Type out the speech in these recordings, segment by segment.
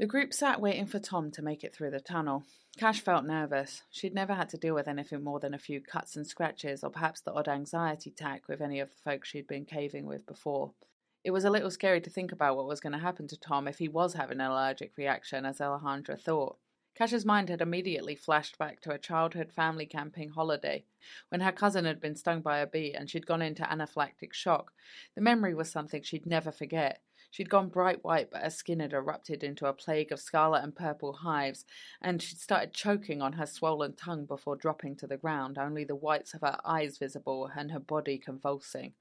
The group sat waiting for Tom to make it through the tunnel. Cash felt nervous. She'd never had to deal with anything more than a few cuts and scratches, or perhaps the odd anxiety attack with any of the folks she'd been caving with before. It was a little scary to think about what was going to happen to Tom if he was having an allergic reaction, as Alejandra thought. Cash's mind had immediately flashed back to a childhood family camping holiday, when her cousin had been stung by a bee and she'd gone into anaphylactic shock. The memory was something she'd never forget. She'd gone bright white, but her skin had erupted into a plague of scarlet and purple hives, and she'd started choking on her swollen tongue before dropping to the ground, only the whites of her eyes visible and her body convulsing.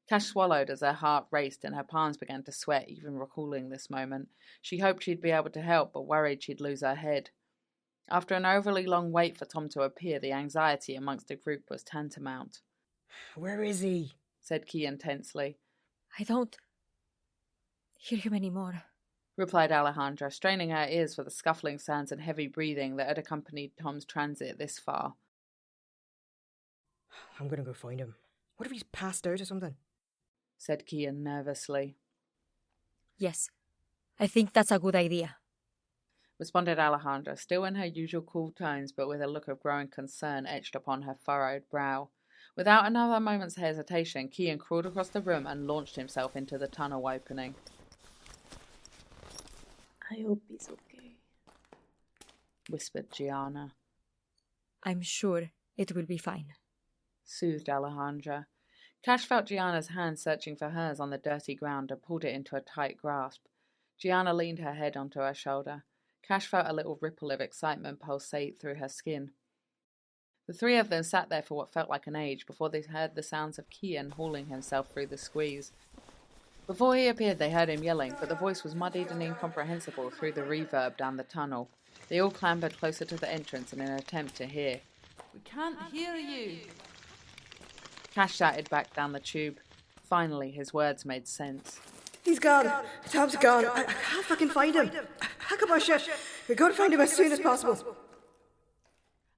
Cash swallowed as her heart raced and her palms began to sweat, even recalling this moment. She hoped she'd be able to help, but worried she'd lose her head. After an overly long wait for Tom to appear, the anxiety amongst the group was tantamount. "Where is he?" said Kian tensely. "I don't hear him anymore," replied Alejandra, straining her ears for the scuffling sounds and heavy breathing that had accompanied Tom's transit this far. "I'm gonna go find him. What if he's passed out or something?" said Kian nervously. "Yes, I think that's a good idea," responded Alejandra, still in her usual cool tones, but with a look of growing concern etched upon her furrowed brow. Without another moment's hesitation, Kian crawled across the room and launched himself into the tunnel opening. "I hope he's okay," whispered Gianna. "I'm sure it will be fine," soothed Alejandra. Cash felt Gianna's hand searching for hers on the dirty ground and pulled it into a tight grasp. Gianna leaned her head onto her shoulder. Cash felt a little ripple of excitement pulsate through her skin. The three of them sat there for what felt like an age before they heard the sounds of Kian hauling himself through the squeeze. Before he appeared, they heard him yelling, but the voice was muddied and incomprehensible through the reverb down the tunnel. They all clambered closer to the entrance in an attempt to hear. "We can't hear you!" Cash shouted back down the tube. Finally, his words made sense. "He's gone. Tom's gone. I can't fucking find him. Pack up our shit. We gotta find him as soon as possible."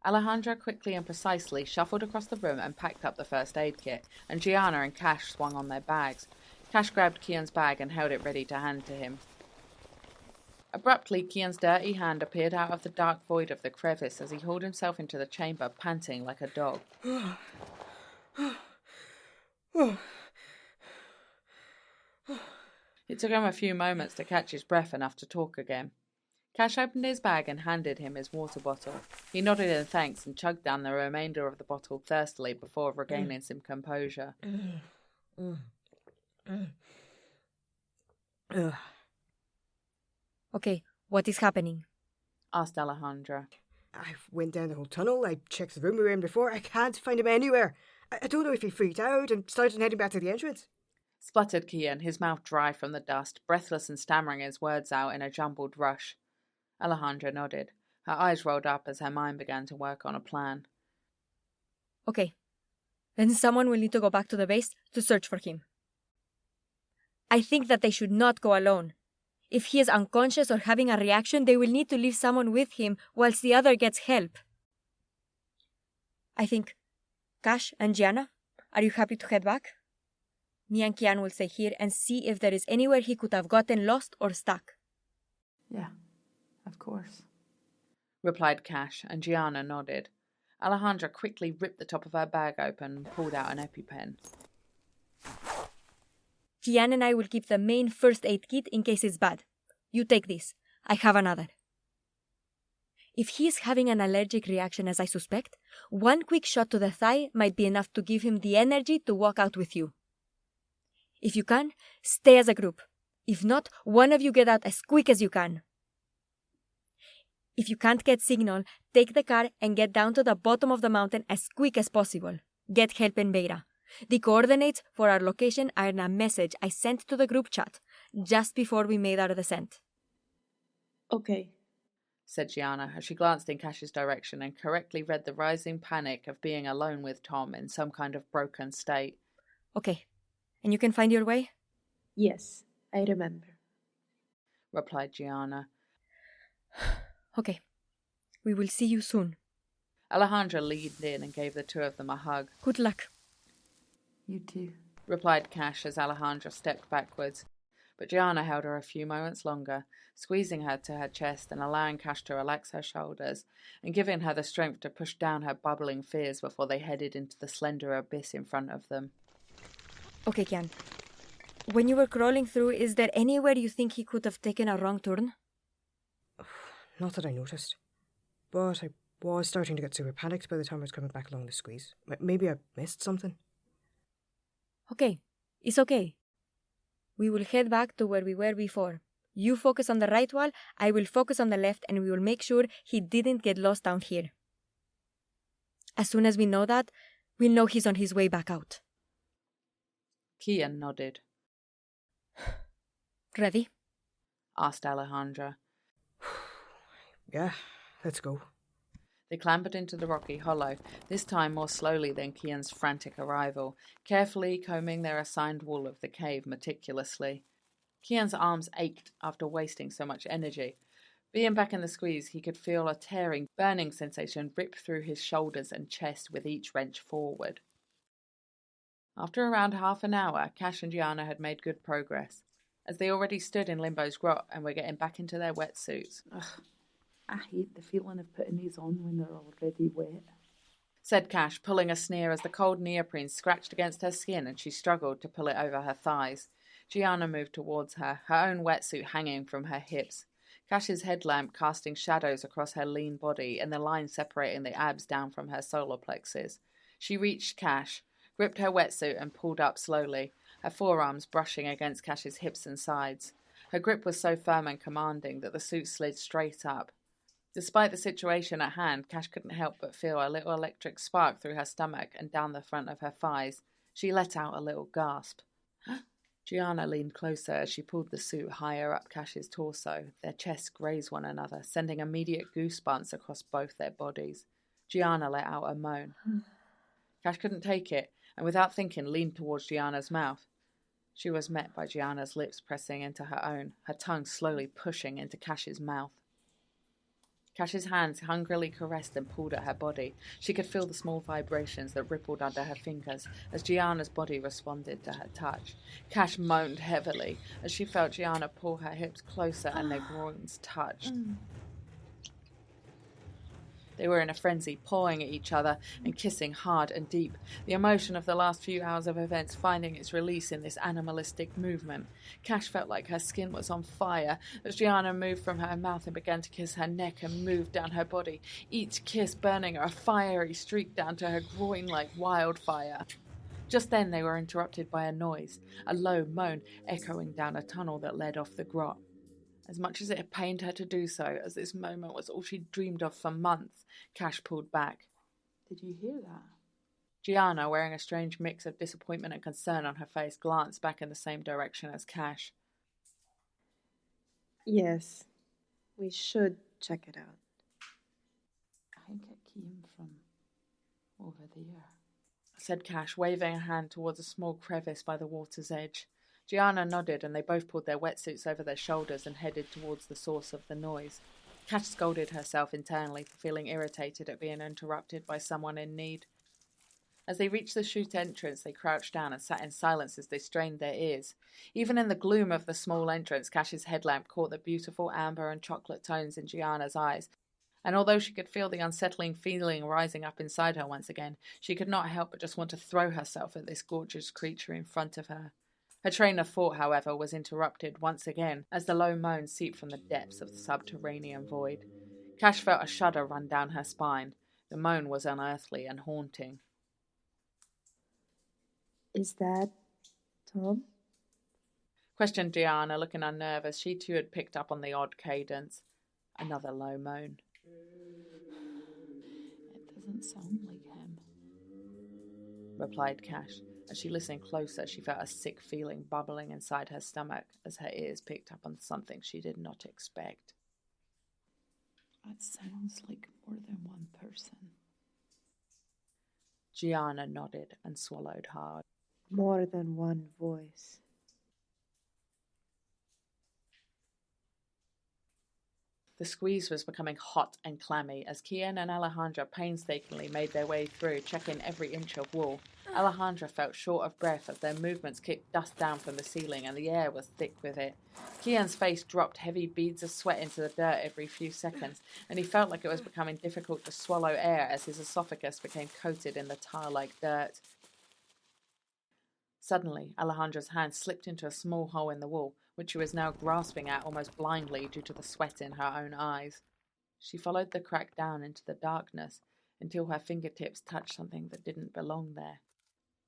Alejandra quickly and precisely shuffled across the room and packed up the first aid kit, and Gianna and Cash swung on their bags. Cash grabbed Kian's bag and held it ready to hand to him. Abruptly, Kian's dirty hand appeared out of the dark void of the crevice as he hauled himself into the chamber, panting like a dog. It took him a few moments to catch his breath enough to talk again. Cash opened his bag and handed him his water bottle. He nodded in thanks and chugged down the remainder of the bottle thirstily before regaining some composure. "Okay, what is happening?" asked Alejandra. "I went down the whole tunnel. I checked the room we were in before. I can't find him anywhere. I don't know if he freaked out and started heading back to the entrance." Spluttered Kian, his mouth dry from the dust, breathless and stammering his words out in a jumbled rush. Alejandra nodded. Her eyes rolled up as her mind began to work on a plan. "Okay, then someone will need to go back to the base to search for him. I think that they should not go alone. If he is unconscious or having a reaction, they will need to leave someone with him whilst the other gets help. I think, Cash and Gianna, are you happy to head back? Me and Kian will stay here and see if there is anywhere he could have gotten lost or stuck." "Yeah, of course," replied Cash, and Gianna nodded. Alejandra quickly ripped the top of her bag open and pulled out an EpiPen. Kian and I will keep the main first aid kit in case it's bad. You take this. I have another. If he is having an allergic reaction as I suspect, one quick shot to the thigh might be enough to give him the energy to walk out with you. If you can, stay as a group. If not, one of you get out as quick as you can. If you can't get signal, take the car and get down to the bottom of the mountain as quick as possible. Get help in Beira. The coordinates for our location are in a message I sent to the group chat just before we made our descent. "Okay," said Gianna as she glanced in Cash's direction and correctly read the rising panic of being alone with Tom in some kind of broken state. "Okay, and you can find your way?" "Yes, I remember," replied Gianna. "Okay, we will see you soon." Alejandra leaned in and gave the two of them a hug. "Good luck." "You too," replied Cash as Alejandra stepped backwards. but Gianna held her a few moments longer, squeezing her to her chest and allowing Cash to relax her shoulders, and giving her the strength to push down her bubbling fears before they headed into the slender abyss in front of them. Okay, Kian. When you were crawling through, is there anywhere you think he could have taken a wrong turn? Not that I noticed. But I was starting to get super panicked by the time I was coming back along the squeeze. Maybe I missed something. Okay, it's okay. We will head back to where we were before. You focus on the right wall, I will focus on the left, and we will make sure he didn't get lost down here. As soon as we know that, we'll know he's on his way back out. Kian nodded. Ready? Asked Alejandra. Yeah, let's go. They clambered into the rocky hollow, this time more slowly than Kian's frantic arrival, carefully combing their assigned wall of the cave meticulously. Kian's arms ached after wasting so much energy. Being back in the squeeze, he could feel a tearing, burning sensation rip through his shoulders and chest with each wrench forward. After around half an hour, Cash and Gianna had made good progress, as they already stood in Limbo's grot and were getting back into their wetsuits. Ugh, I hate the feeling of putting these on when they're already wet, said Cash, pulling a sneer as the cold neoprene scratched against her skin and she struggled to pull it over her thighs. Gianna moved towards her, her own wetsuit hanging from her hips. Cash's headlamp casting shadows across her lean body and the line separating the abs down from her solar plexus. She reached Cash, gripped her wetsuit and pulled up slowly, her forearms brushing against Cash's hips and sides. Her grip was so firm and commanding that the suit slid straight up. Despite the situation at hand, Cash couldn't help but feel a little electric spark through her stomach and down the front of her thighs. She let out a little gasp. Gianna leaned closer as she pulled the suit higher up Cash's torso. Their chests grazed one another, sending immediate goosebumps across both their bodies. Gianna let out a moan. Cash couldn't take it, and without thinking leaned towards Gianna's mouth. She was met by Gianna's lips pressing into her own, her tongue slowly pushing into Cash's mouth. Cash's hands hungrily caressed and pulled at her body. She could feel the small vibrations that rippled under her fingers as Gianna's body responded to her touch. Cash moaned heavily as she felt Gianna pull her hips closer and their groins touched. They were in a frenzy, pawing at each other and kissing hard and deep, the emotion of the last few hours of events finding its release in this animalistic movement. Cash felt like her skin was on fire as Gianna moved from her mouth and began to kiss her neck and moved down her body, each kiss burning a fiery streak down to her groin like wildfire. Just then they were interrupted by a noise, a low moan echoing down a tunnel that led off the grot. As much as it had pained her to do so, as this moment was all she'd dreamed of for months, Cash pulled back. Did you hear that? Gianna, wearing a strange mix of disappointment and concern on her face, glanced back in the same direction as Cash. Yes, we should check it out. I think it came from over there, said Cash, waving a hand towards a small crevice by the water's edge. Gianna nodded and they both pulled their wetsuits over their shoulders and headed towards the source of the noise. Cash scolded herself internally for feeling irritated at being interrupted by someone in need. As they reached the chute entrance, they crouched down and sat in silence as they strained their ears. Even in the gloom of the small entrance, Cash's headlamp caught the beautiful amber and chocolate tones in Gianna's eyes, and although she could feel the unsettling feeling rising up inside her once again, she could not help but just want to throw herself at this gorgeous creature in front of her. Her train of thought, however, was interrupted once again as the low moan seeped from the depths of the subterranean void. Cash felt a shudder run down her spine. The moan was unearthly and haunting. Is that Tom? Questioned Gianna, looking unnerved as she too had picked up on the odd cadence. Another low moan. It doesn't sound like him, replied Cash. As she listened closer, she felt a sick feeling bubbling inside her stomach as her ears picked up on something she did not expect. That sounds like more than one person. Gianna nodded and swallowed hard. More than one voice. The squeeze was becoming hot and clammy as Kian and Alejandra painstakingly made their way through, checking every inch of wall. Alejandra felt short of breath as their movements kicked dust down from the ceiling and the air was thick with it. Kian's face dropped heavy beads of sweat into the dirt every few seconds, and he felt like it was becoming difficult to swallow air as his esophagus became coated in the tar-like dirt. Suddenly, Alejandra's hand slipped into a small hole in the wall, which she was now grasping at almost blindly due to the sweat in her own eyes. She followed the crack down into the darkness until her fingertips touched something that didn't belong there.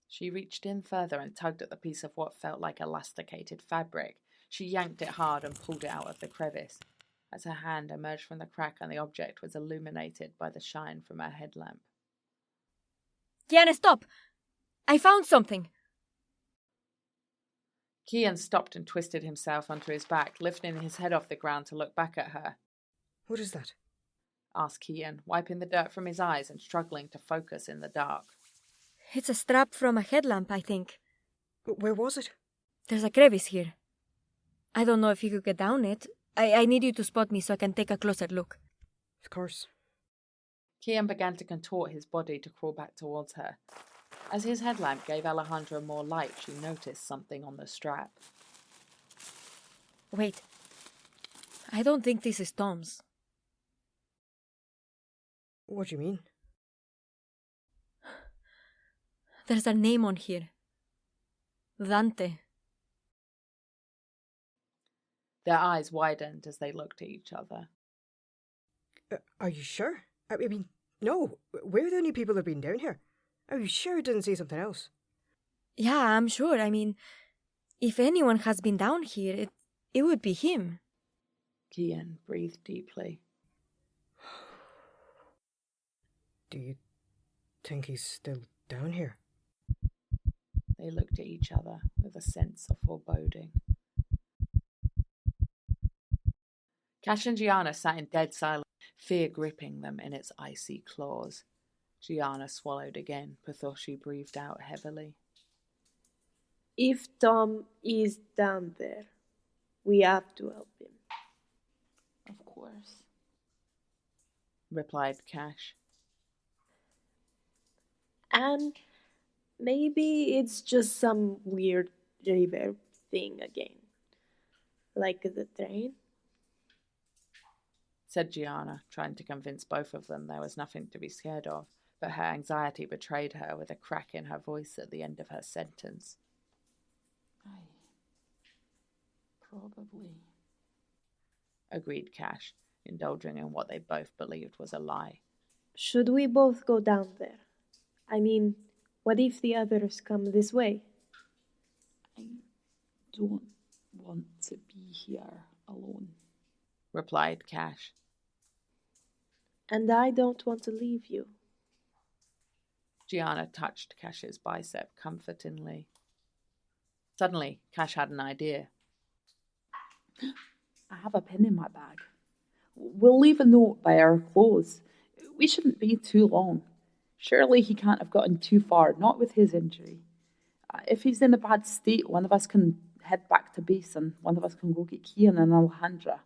She reached in further and tugged at the piece of what felt like elasticated fabric. She yanked it hard and pulled it out of the crevice. As her hand emerged from the crack and the object was illuminated by the shine from her headlamp. Kiana, stop! I found something! Kian stopped and twisted himself onto his back, lifting his head off the ground to look back at her. What is that? Asked Kian, wiping the dirt from his eyes and struggling to focus in the dark. It's a strap from a headlamp, I think. Where was it? There's a crevice here. I don't know if you could get down it. I need you to spot me so I can take a closer look. Of course. Kian began to contort his body to crawl back towards her. As his headlamp gave Alejandra more light, she noticed something on the strap. Wait. I don't think this is Tom's. What do you mean? There's a name on here. Dante. Their eyes widened as they looked at each other. Are you sure? I mean, no. We're the only people that have been down here. Are you sure it didn't say something else? Yeah, I'm sure. I mean, if anyone has been down here, it would be him. Kian breathed deeply. Do you think he's still down here? They looked at each other with a sense of foreboding. Cash and Gianna sat in dead silence, fear gripping them in its icy claws. Gianna swallowed again before she breathed out heavily. If Tom is down there, we have to help him. Of course. Replied Cash. And maybe it's just some weird river thing again. Like the train. Said Gianna, trying to convince both of them there was nothing to be scared of, but her anxiety betrayed her with a crack in her voice at the end of her sentence. Aye. Probably. Agreed Cash, indulging in what they both believed was a lie. Should we both go down there? I mean, what if the others come this way? I don't want to be here alone. Replied Cash. And I don't want to leave you. Gianna touched Cash's bicep comfortingly. Suddenly, Cash had an idea. I have a pen in my bag. We'll leave a note by our clothes. We shouldn't be too long. Surely he can't have gotten too far, not with his injury. If he's in a bad state, one of us can head back to base and one of us can go get Kian and Alejandra.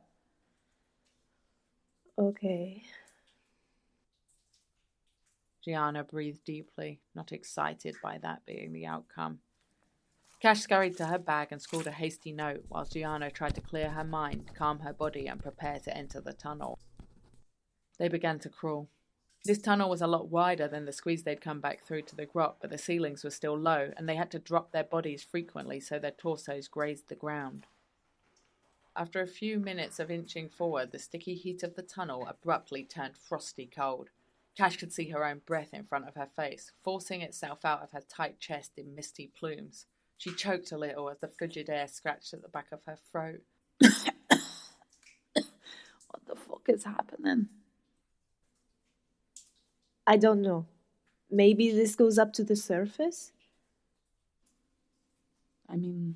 Okay. Gianna breathed deeply, not excited by that being the outcome. Cash scurried to her bag and scrawled a hasty note while Gianna tried to clear her mind, calm her body and prepare to enter the tunnel. They began to crawl. This tunnel was a lot wider than the squeeze they'd come back through to the grot, but the ceilings were still low and they had to drop their bodies frequently so their torsos grazed the ground. After a few minutes of inching forward, the sticky heat of the tunnel abruptly turned frosty cold. Cash could see her own breath in front of her face, forcing itself out of her tight chest in misty plumes. She choked a little as the frigid air scratched at the back of her throat. What the fuck is happening? I don't know. Maybe this goes up to the surface? I mean,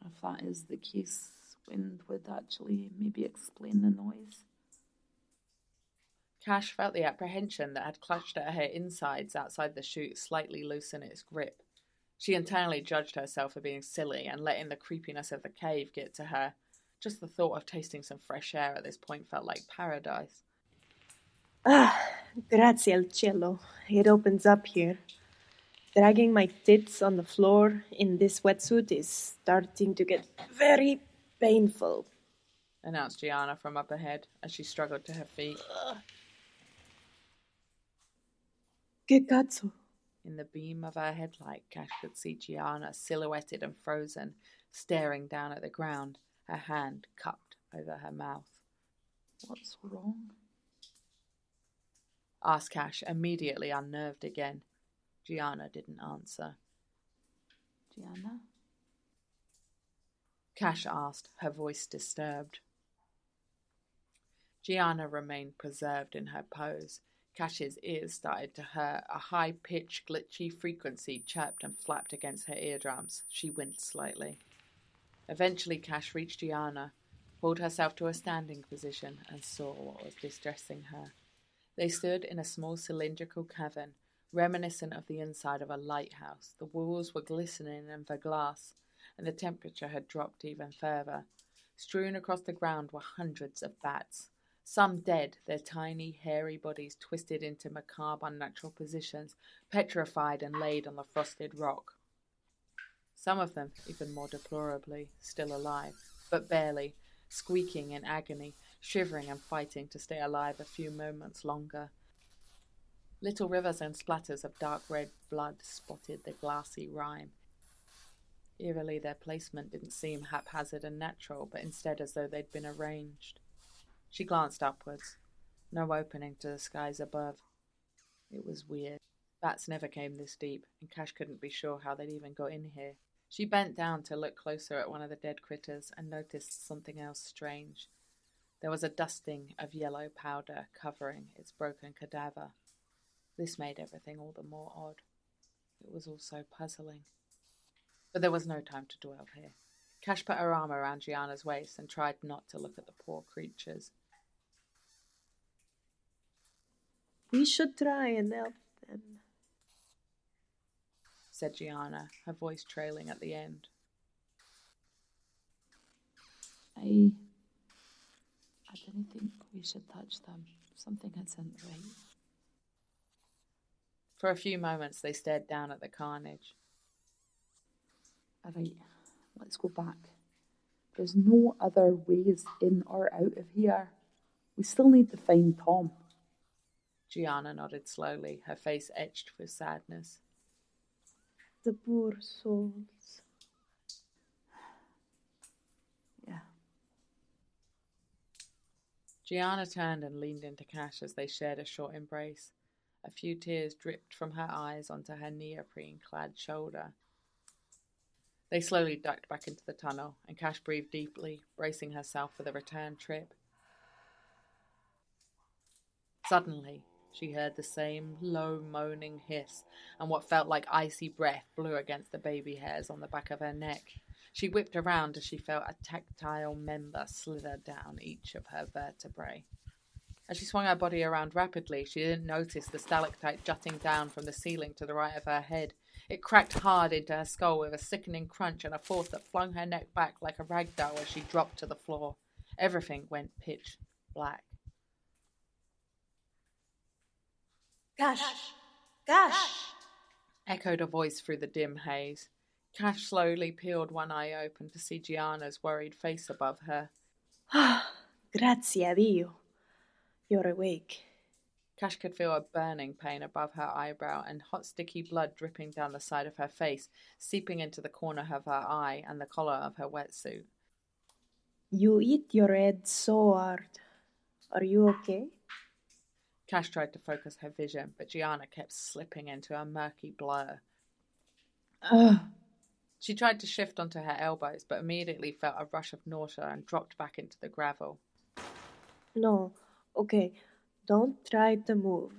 if that is the case, wind would actually maybe explain the noise. Cash felt the apprehension that had clutched at her insides outside the chute slightly loosen its grip. She internally judged herself for being silly and letting the creepiness of the cave get to her. Just the thought of tasting some fresh air at this point felt like paradise. Grazie al cielo. It opens up here. Dragging my tits on the floor in this wetsuit is starting to get very painful. Announced Gianna from up ahead as she struggled to her feet. Que cazzo? In the beam of her headlight, Cash could see Gianna silhouetted and frozen, staring down at the ground, her hand cupped over her mouth. What's wrong? Asked Cash, immediately unnerved again. Gianna didn't answer. Gianna? Cash asked, her voice disturbed. Gianna remained preserved in her pose. Cash's ears started to hurt. A high-pitched, glitchy frequency chirped and flapped against her eardrums. She winced slightly. Eventually, Cash reached Gianna, pulled herself to a standing position, and saw what was distressing her. They stood in a small cylindrical cavern, reminiscent of the inside of a lighthouse. The walls were glistening in the glass, and the temperature had dropped even further. Strewn across the ground were hundreds of bats, some dead, their tiny, hairy bodies twisted into macabre, unnatural positions, petrified and laid on the frosted rock. Some of them, even more deplorably, still alive, but barely, squeaking in agony, shivering and fighting to stay alive a few moments longer. Little rivers and splatters of dark red blood spotted the glassy rime. Eerily, their placement didn't seem haphazard and natural, but instead as though they'd been arranged. She glanced upwards. No opening to the skies above. It was weird. Bats never came this deep, and Cash couldn't be sure how they'd even got in here. She bent down to look closer at one of the dead critters and noticed something else strange. There was a dusting of yellow powder covering its broken cadaver. This made everything all the more odd. It was also puzzling. But there was no time to dwell here. Cash put her arm around Gianna's waist and tried not to look at the poor creatures. We should try and help them, said Gianna, her voice trailing at the end. I didn't think we should touch them. Something isn't right. For a few moments they stared down at the carnage. All right, let's go back. There's no other ways in or out of here. We still need to find Tom. Gianna nodded slowly, her face etched with sadness. The poor souls. Yeah. Gianna turned and leaned into Cash as they shared a short embrace. A few tears dripped from her eyes onto her neoprene-clad shoulder. They slowly ducked back into the tunnel, and Cash breathed deeply, bracing herself for the return trip. Suddenly, she heard the same low moaning hiss, and what felt like icy breath blew against the baby hairs on the back of her neck. She whipped around as she felt a tactile member slither down each of her vertebrae. As she swung her body around rapidly, she didn't notice the stalactite jutting down from the ceiling to the right of her head. It cracked hard into her skull with a sickening crunch and a force that flung her neck back like a rag doll as she dropped to the floor. Everything went pitch black. Cash! Cash! Echoed a voice through the dim haze. Cash slowly peeled one eye open to see Gianna's worried face above her. Grazie a Dio. You're awake. Cash could feel a burning pain above her eyebrow and hot sticky blood dripping down the side of her face, seeping into the corner of her eye and the collar of her wetsuit. You hit your head so hard. Are you okay? Cash tried to focus her vision, but Gianna kept slipping into a murky blur. She tried to shift onto her elbows, but immediately felt a rush of nausea and dropped back into the gravel. No. Okay. Don't try to move.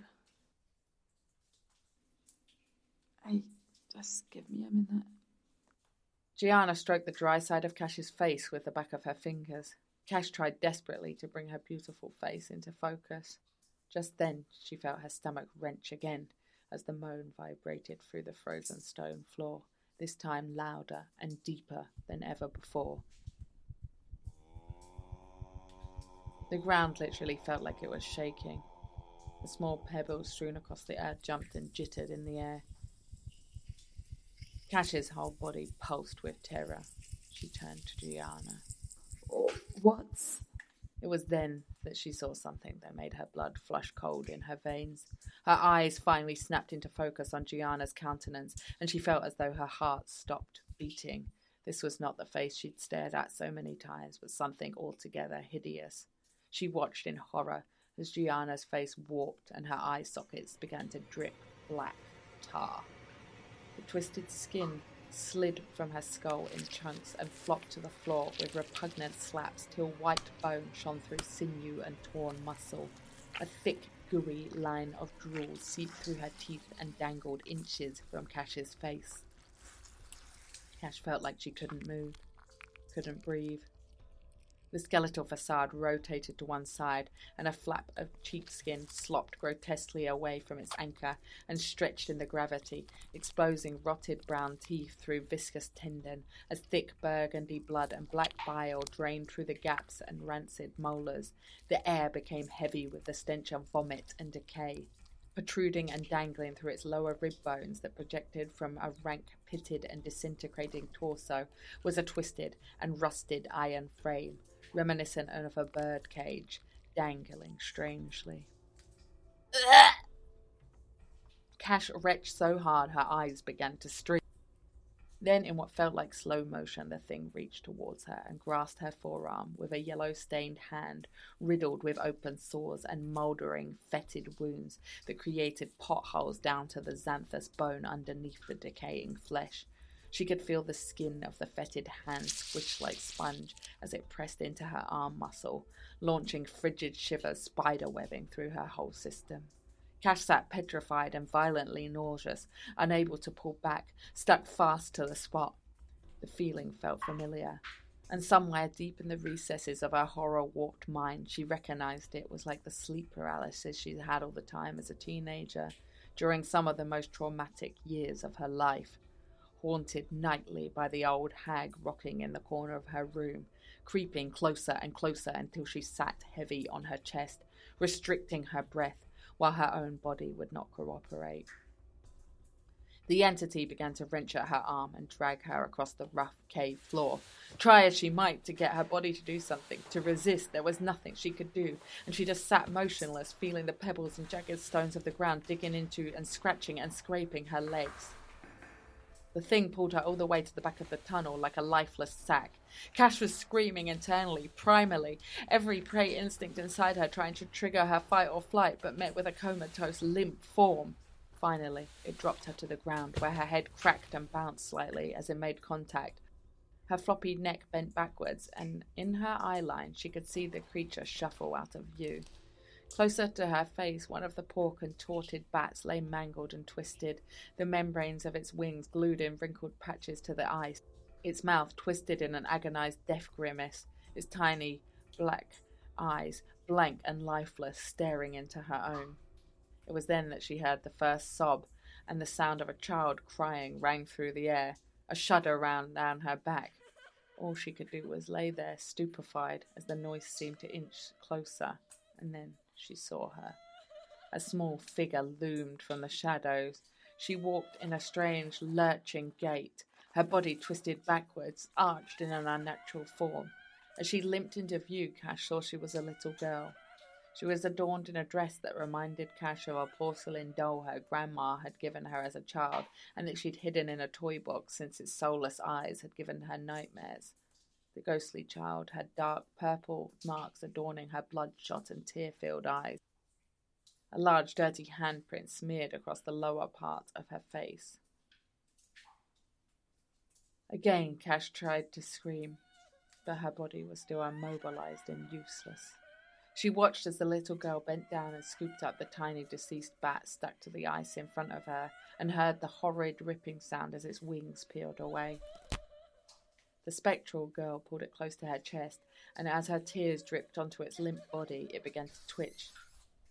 Just give me a minute. Gianna stroked the dry side of Cash's face with the back of her fingers. Cash tried desperately to bring her beautiful face into focus. Just then she felt her stomach wrench again as the moan vibrated through the frozen stone floor, this time louder and deeper than ever before. The ground literally felt like it was shaking. The small pebbles strewn across the earth jumped and jittered in the air. Cash's whole body pulsed with terror. She turned to Gianna. Oh, what's... It was then that she saw something that made her blood flush cold in her veins. Her eyes finally snapped into focus on Gianna's countenance, and she felt as though her heart stopped beating. This was not the face she'd stared at so many times, but something altogether hideous. She watched in horror as Gianna's face warped and her eye sockets began to drip black tar. The twisted skin slid from her skull in chunks and flopped to the floor with repugnant slaps till white bone shone through sinew and torn muscle. A thick, gooey line of drool seeped through her teeth and dangled inches from Cash's face. Cash felt like she couldn't move, couldn't breathe. The skeletal facade rotated to one side, and a flap of cheek skin slopped grotesquely away from its anchor and stretched in the gravity, exposing rotted brown teeth through viscous tendon, as thick burgundy blood and black bile drained through the gaps and rancid molars. The air became heavy with the stench of vomit and decay. Protruding and dangling through its lower rib bones that projected from a rank, pitted and disintegrating torso was a twisted and rusted iron frame, reminiscent of a bird cage, dangling strangely. Cash retched so hard her eyes began to stream. Then, in what felt like slow motion, the thing reached towards her and grasped her forearm with a yellow-stained hand riddled with open sores and mouldering, fetid wounds that created potholes down to the xanthous bone underneath the decaying flesh. She could feel the skin of the fetid hand squish like sponge as it pressed into her arm muscle, launching frigid shivers spiderwebbing through her whole system. Cash sat petrified and violently nauseous, unable to pull back, stuck fast to the spot. The feeling felt familiar, and somewhere deep in the recesses of her horror-warped mind she recognized it was like the sleep paralysis she'd had all the time as a teenager, during some of the most traumatic years of her life. Haunted nightly by the old hag rocking in the corner of her room, creeping closer and closer until she sat heavy on her chest, restricting her breath, while her own body would not cooperate. The entity began to wrench at her arm and drag her across the rough cave floor. Try as she might to get her body to do something, to resist, there was nothing she could do, and she just sat motionless, feeling the pebbles and jagged stones of the ground digging into and scratching and scraping her legs. The thing pulled her all the way to the back of the tunnel like a lifeless sack. Cash was screaming internally, primally, every prey instinct inside her trying to trigger her fight or flight, but met with a comatose, limp form. Finally, it dropped her to the ground, where her head cracked and bounced slightly as it made contact. Her floppy neck bent backwards, and in her eye line she could see the creature shuffle out of view. Closer to her face, one of the poor contorted bats lay mangled and twisted, the membranes of its wings glued in wrinkled patches to the ice, its mouth twisted in an agonized death grimace, its tiny black eyes blank and lifeless, staring into her own. It was then that she heard the first sob, and the sound of a child crying rang through the air. A shudder ran down her back. All she could do was lay there, stupefied, as the noise seemed to inch closer, and then she saw her. A small figure loomed from the shadows. She walked in a strange, lurching gait, her body twisted backwards, arched in an unnatural form. As she limped into view, Cash saw she was a little girl. She was adorned in a dress that reminded Cash of a porcelain doll her grandma had given her as a child, and that she'd hidden in a toy box since its soulless eyes had given her nightmares. The ghostly child had dark purple marks adorning her bloodshot and tear-filled eyes. A large dirty handprint smeared across the lower part of her face. Again Cash tried to scream, but her body was still immobilized and useless. She watched as the little girl bent down and scooped up the tiny deceased bat stuck to the ice in front of her, and heard the horrid ripping sound as its wings peeled away. The spectral girl pulled it close to her chest, and as her tears dripped onto its limp body, it began to twitch.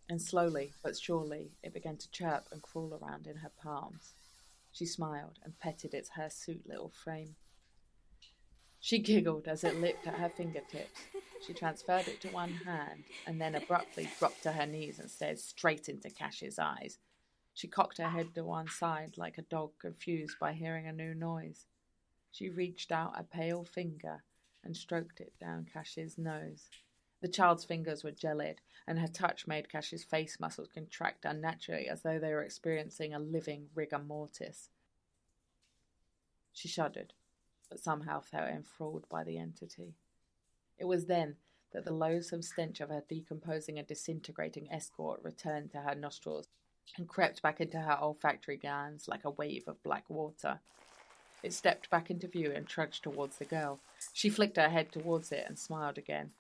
And slowly, but surely, it began to chirp and crawl around in her palms. She smiled and petted its hirsute little frame. She giggled as it licked at her fingertips. She transferred it to one hand and then abruptly dropped to her knees and stared straight into Cash's eyes. She cocked her head to one side like a dog confused by hearing a new noise. She reached out a pale finger and stroked it down Cash's nose. The child's fingers were gelid, and her touch made Cash's face muscles contract unnaturally as though they were experiencing a living rigor mortis. She shuddered, but somehow felt enthralled by the entity. It was then that the loathsome stench of her decomposing and disintegrating escort returned to her nostrils and crept back into her olfactory glands like a wave of black water. It stepped back into view and trudged towards the girl. She flicked her head towards it and smiled again.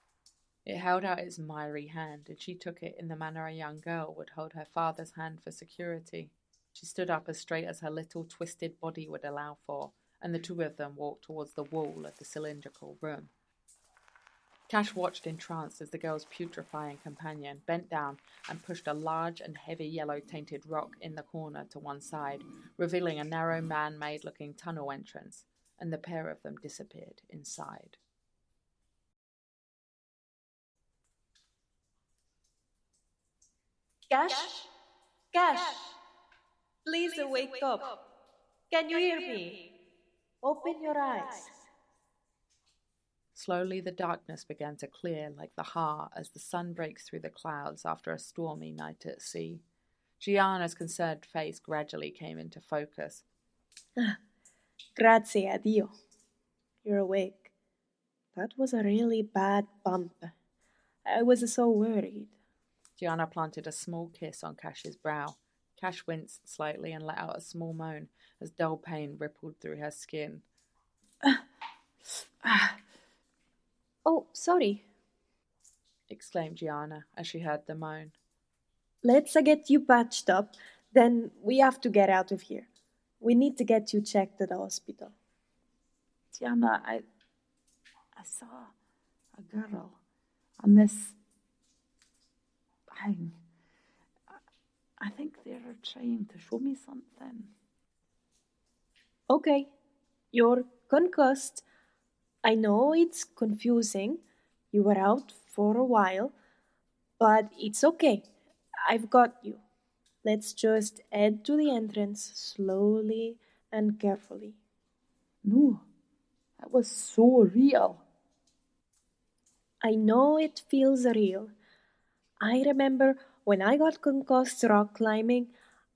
It held out its miry hand, and she took it in the manner a young girl would hold her father's hand for security. She stood up as straight as her little twisted body would allow for, and the two of them walked towards the wall of the cylindrical room. Cash watched entranced as the girl's putrefying companion bent down and pushed a large and heavy yellow-tainted rock in the corner to one side, revealing a narrow man-made looking tunnel entrance, and the pair of them disappeared inside. Cash? Cash! Please wake up. Can you hear me? Open your eyes. Slowly the darkness began to clear like the Ha as the sun breaks through the clouds after a stormy night at sea. Gianna's concerned face gradually came into focus. Grazie a Dio. You're awake. That was a really bad bump. I was so worried. Gianna planted a small kiss on Cash's brow. Cash winced slightly and let out a small moan as dull pain rippled through her skin. Oh, sorry, exclaimed Gianna as she heard the moan. Let's get you patched up, then we have to get out of here. We need to get you checked at the hospital. Gianna, I saw a girl on this thing. I think they're trying to show me something. Okay, you're concussed. I know it's confusing. You were out for a while, but it's okay. I've got you. Let's just head to the entrance slowly and carefully. No, that was so real. I know it feels real. I remember when I got concussed rock climbing,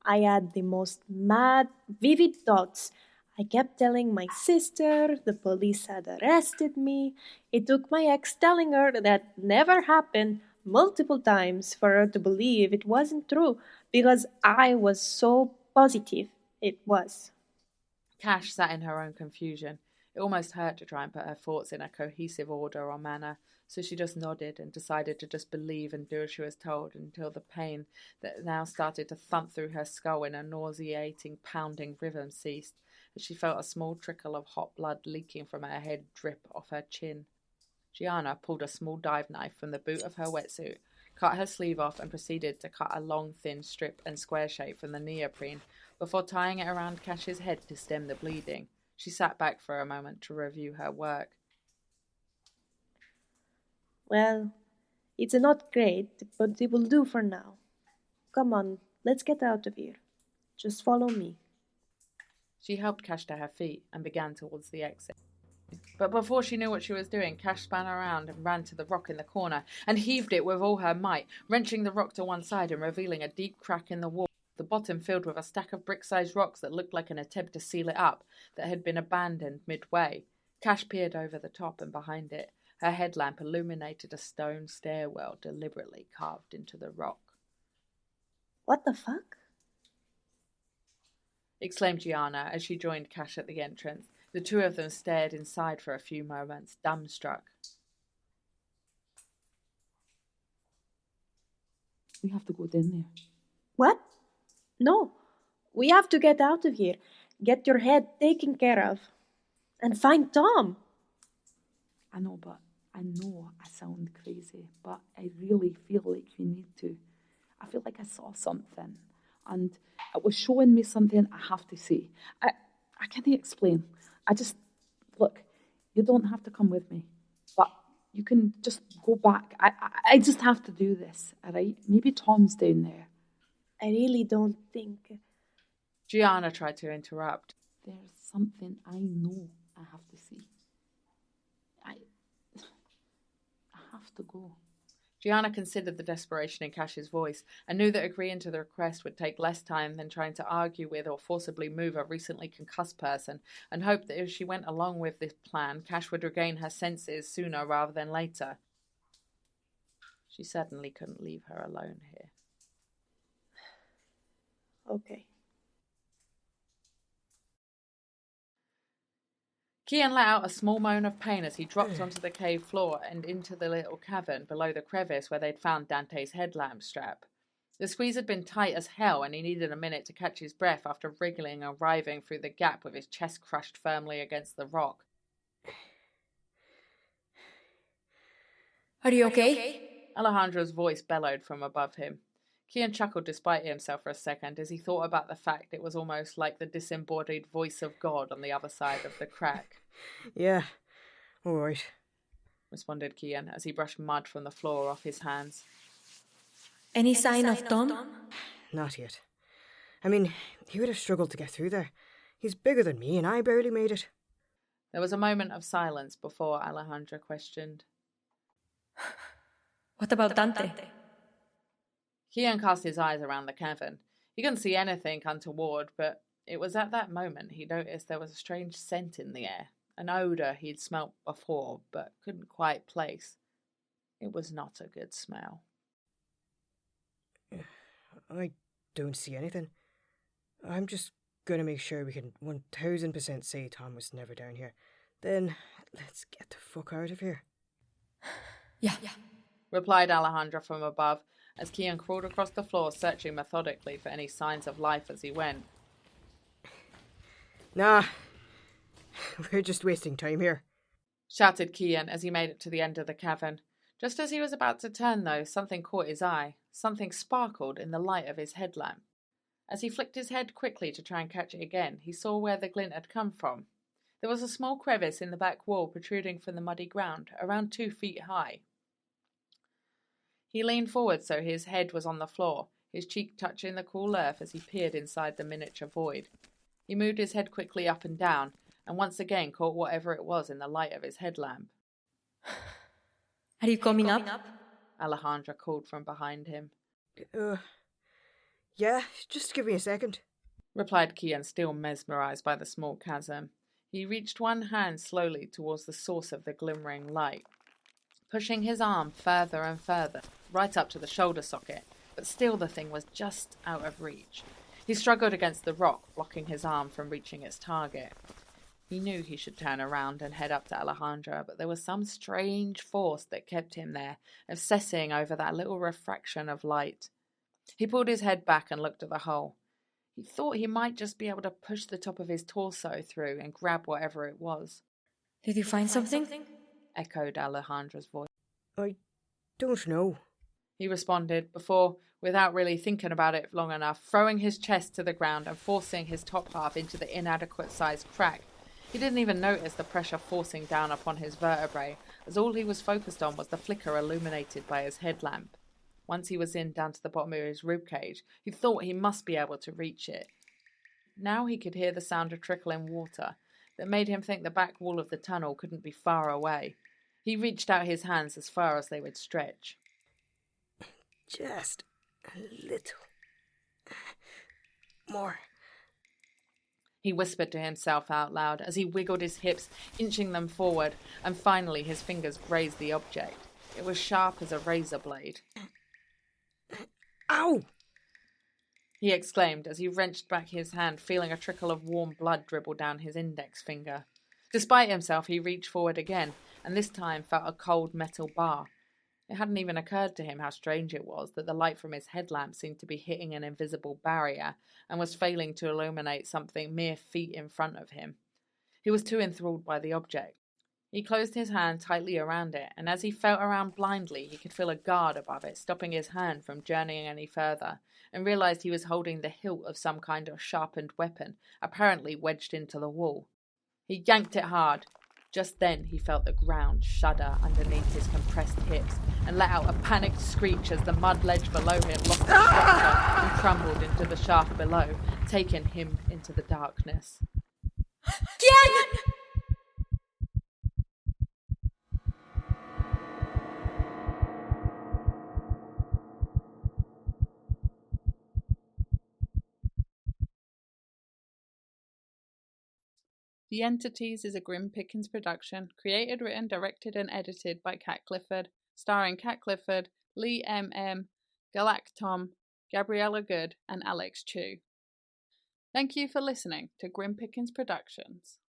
I had the most mad, vivid thoughts. I kept telling my sister the police had arrested me. It took my ex telling her that never happened multiple times for her to believe it wasn't true because I was so positive it was. Cash sat in her own confusion. It almost hurt to try and put her thoughts in a cohesive order or manner, so she just nodded and decided to just believe and do as she was told until the pain that now started to thump through her skull in a nauseating, pounding rhythm ceased, as she felt a small trickle of hot blood leaking from her head drip off her chin. Gianna pulled a small dive knife from the boot of her wetsuit, cut her sleeve off and proceeded to cut a long, thin strip and square shape from the neoprene before tying it around Cash's head to stem the bleeding. She sat back for a moment to review her work. Well, it's not great, but it will do for now. Come on, let's get out of here. Just follow me. She helped Cash to her feet and began towards the exit. But before she knew what she was doing, Cash spun around and ran to the rock in the corner and heaved it with all her might, wrenching the rock to one side and revealing a deep crack in the wall, the bottom filled with a stack of brick-sized rocks that looked like an attempt to seal it up that had been abandoned midway. Cash peered over the top and behind it. Her headlamp illuminated a stone stairwell deliberately carved into the rock. What the fuck? Exclaimed Gianna as she joined Cash at the entrance. The two of them stared inside for a few moments, dumbstruck. We have to go down there. What? No, we have to get out of here. Get your head taken care of. And find Tom. I know I sound crazy, but I really feel like we need to. I feel like I saw something, and it was showing me something I have to say. I can't explain. Look, You don't have to come with me, but you can just go back. I just have to do this, all right? Maybe Tom's down there. I really don't think. Gianna tried to interrupt. There's something I know I have to see. I have to go. Gianna considered the desperation in Cash's voice and knew that agreeing to the request would take less time than trying to argue with or forcibly move a recently concussed person, and hoped that if she went along with this plan, Cash would regain her senses sooner rather than later. She certainly couldn't leave her alone here. Okay. Kian let out a small moan of pain as he dropped onto the cave floor and into the little cavern below the crevice where they'd found Dante's headlamp strap. The squeeze had been tight as hell, and he needed a minute to catch his breath after wriggling and writhing through the gap with his chest crushed firmly against the rock. Are you okay? Alejandra's voice bellowed from above him. Kian chuckled despite himself for a second as he thought about the fact it was almost like the disembodied voice of God on the other side of the crack. Yeah, all right, responded Kian as he brushed mud from the floor off his hands. Any sign of Tom? Not yet. I mean, he would have struggled to get through there. He's bigger than me and I barely made it. There was a moment of silence before Alejandra questioned. What about Dante? Kian cast his eyes around the cavern. He couldn't see anything untoward, but it was at that moment he noticed there was a strange scent in the air, an odour he'd smelt before but couldn't quite place. It was not a good smell. I don't see anything. I'm just going to make sure we can 1000% say Tom was never down here. Then let's get the fuck out of here. Yeah. Replied Alejandra from above, as Kian crawled across the floor, searching methodically for any signs of life as he went. Nah, we're just wasting time here, shouted Kian as he made it to the end of the cavern. Just as he was about to turn, though, something caught his eye. Something sparkled in the light of his headlamp. As he flicked his head quickly to try and catch it again, he saw where the glint had come from. There was a small crevice in the back wall protruding from the muddy ground, around 2 feet high. He leaned forward so his head was on the floor, his cheek touching the cool earth as he peered inside the miniature void. He moved his head quickly up and down, and once again caught whatever it was in the light of his headlamp. Are you coming up? Alejandra called from behind him. Yeah, just give me a second, replied Kian, still mesmerised by the small chasm. He reached one hand slowly towards the source of the glimmering light, pushing his arm further and further, right up to the shoulder socket, but still the thing was just out of reach. He struggled against the rock, blocking his arm from reaching its target. He knew he should turn around and head up to Alejandra, but there was some strange force that kept him there, obsessing over that little refraction of light. He pulled his head back and looked at the hole. He thought he might just be able to push the top of his torso through and grab whatever it was. Did you find something? Echoed Alejandra's voice. I don't know, he responded before, without really thinking about it long enough, throwing his chest to the ground and forcing his top half into the inadequate-sized crack. He didn't even notice the pressure forcing down upon his vertebrae, as all he was focused on was the flicker illuminated by his headlamp. Once he was in down to the bottom of his ribcage, he thought he must be able to reach it. Now he could hear the sound of trickling water that made him think the back wall of the tunnel couldn't be far away. He reached out his hands as far as they would stretch. Just a little more, he whispered to himself out loud as he wiggled his hips, inching them forward, and finally his fingers grazed the object. It was sharp as a razor blade. Ow! He exclaimed as he wrenched back his hand, feeling a trickle of warm blood dribble down his index finger. Despite himself, he reached forward again, and this time felt a cold metal bar. It hadn't even occurred to him how strange it was that the light from his headlamp seemed to be hitting an invisible barrier and was failing to illuminate something mere feet in front of him. He was too enthralled by the object. He closed his hand tightly around it, and as he felt around blindly, he could feel a guard above it, stopping his hand from journeying any further, and realised he was holding the hilt of some kind of sharpened weapon, apparently wedged into the wall. He yanked it hard, Just then he felt the ground shudder underneath his compressed hips and let out a panicked screech as the mud ledge below him lost its structure and crumbled into the shaft below, taking him into the darkness. Kian! The Entities is a Grim Pickens production, created, written, directed and edited by Kat Clifford, starring Kat Clifford, Lee M.M., Galak Tom, Gabriella Good and Alex Chu. Thank you for listening to Grim Pickens Productions.